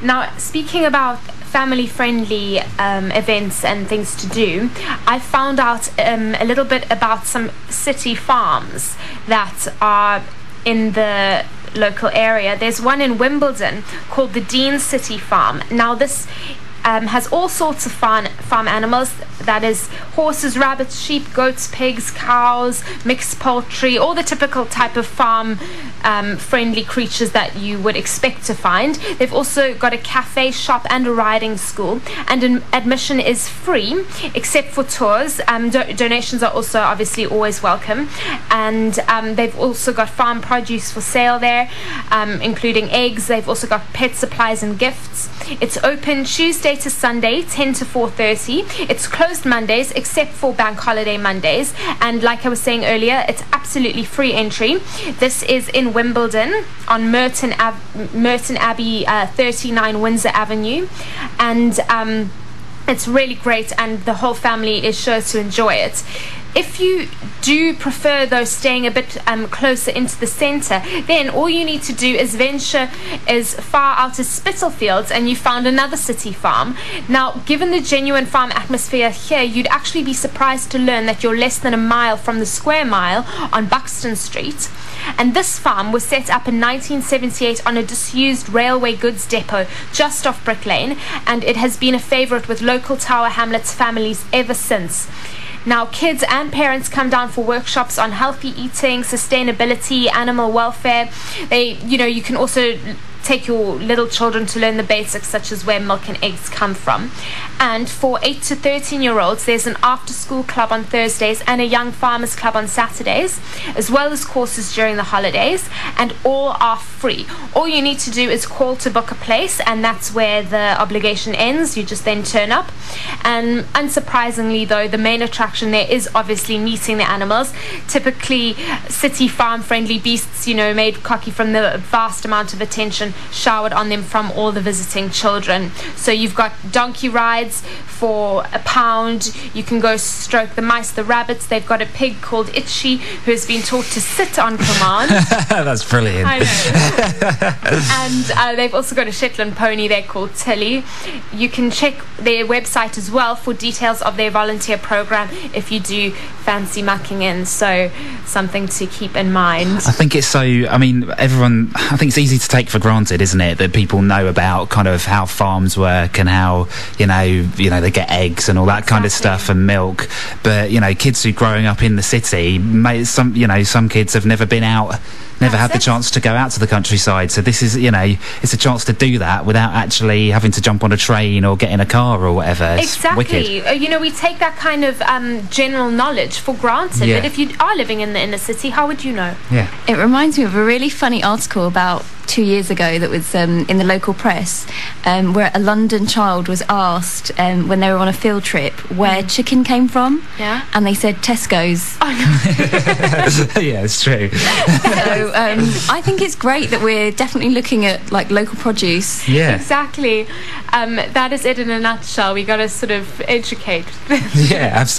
Now, speaking about family-friendly events and things to do, I found out a little bit about some city farms that are in the local area. There's one in Wimbledon called the Dean City Farm. Now, this has all sorts of farm animals. That is horses, rabbits, sheep, goats, pigs, cows, mixed poultry, all the typical type of farm friendly creatures that you would expect to find. They've also got a cafe, shop and a riding school, and admission is free except for tours. Donations are also obviously always welcome, and they've also got farm produce for sale there, including eggs. They've also got pet supplies and gifts. It's open Tuesday to Sunday 10 to 4:30. It's closed Mondays except for bank holiday Mondays, and like I was saying earlier, it's absolutely free entry. This is in Wimbledon on Merton Abbey 39 Windsor Avenue, and it's really great, and the whole family is sure to enjoy it. If you do prefer, though, staying a bit closer into the centre, then all you need to do is venture as far out as Spitalfields and you found another city farm. Now, given the genuine farm atmosphere here, you'd actually be surprised to learn that you're less than a mile from the square mile on Buxton Street. And this farm was set up in 1978 on a disused railway goods depot just off Brick Lane, and it has been a favourite with local Tower Hamlets families ever since. Now, kids and parents come down for workshops on healthy eating, sustainability, animal welfare. You can also take your little children to learn the basics, such as where milk and eggs come from. And for 8 to 13-year-olds, there's an after-school club on Thursdays and a young farmers club on Saturdays, as well as courses during the holidays, and all are free. All you need to do is call to book a place, and that's where the obligation ends. You just then turn up. And unsurprisingly, though, the main attraction there is obviously meeting the animals, typically city farm-friendly beasts, made cocky from the vast amount of attention showered on them from all the visiting children. So you've got donkey rides for £1. You can go stroke the mice, the rabbits. They've got a pig called Itchy who has been taught to sit on command. That's brilliant. I know. And they've also got a Shetland pony there called Tilly. You can check their website as well for details of their volunteer program if you do fancy mucking in. So something to keep in mind. I think it's I think it's easy to take for granted, isn't it, that people know about kind of how farms work and how they get eggs and all that kind of stuff and milk. But kids who are growing up in the city, some kids have never been out, never had the chance to go out to the countryside. So this is, it's a chance to do that without actually having to jump on a train or get in a car or whatever. It's exactly. Wicked. We take that kind of general knowledge for granted. Yeah. But if you are living in the inner city, how would you know? Yeah. It reminds me of a really funny article about 2 years ago that was in the local press, where a London child was asked when they were on a field trip where chicken came from. Yeah. And they said Tesco's. Yeah, it's true. So I think it's great that we're definitely looking at local produce. Yeah. Exactly. That is it in a nutshell. We got to sort of educate. Yeah, absolutely.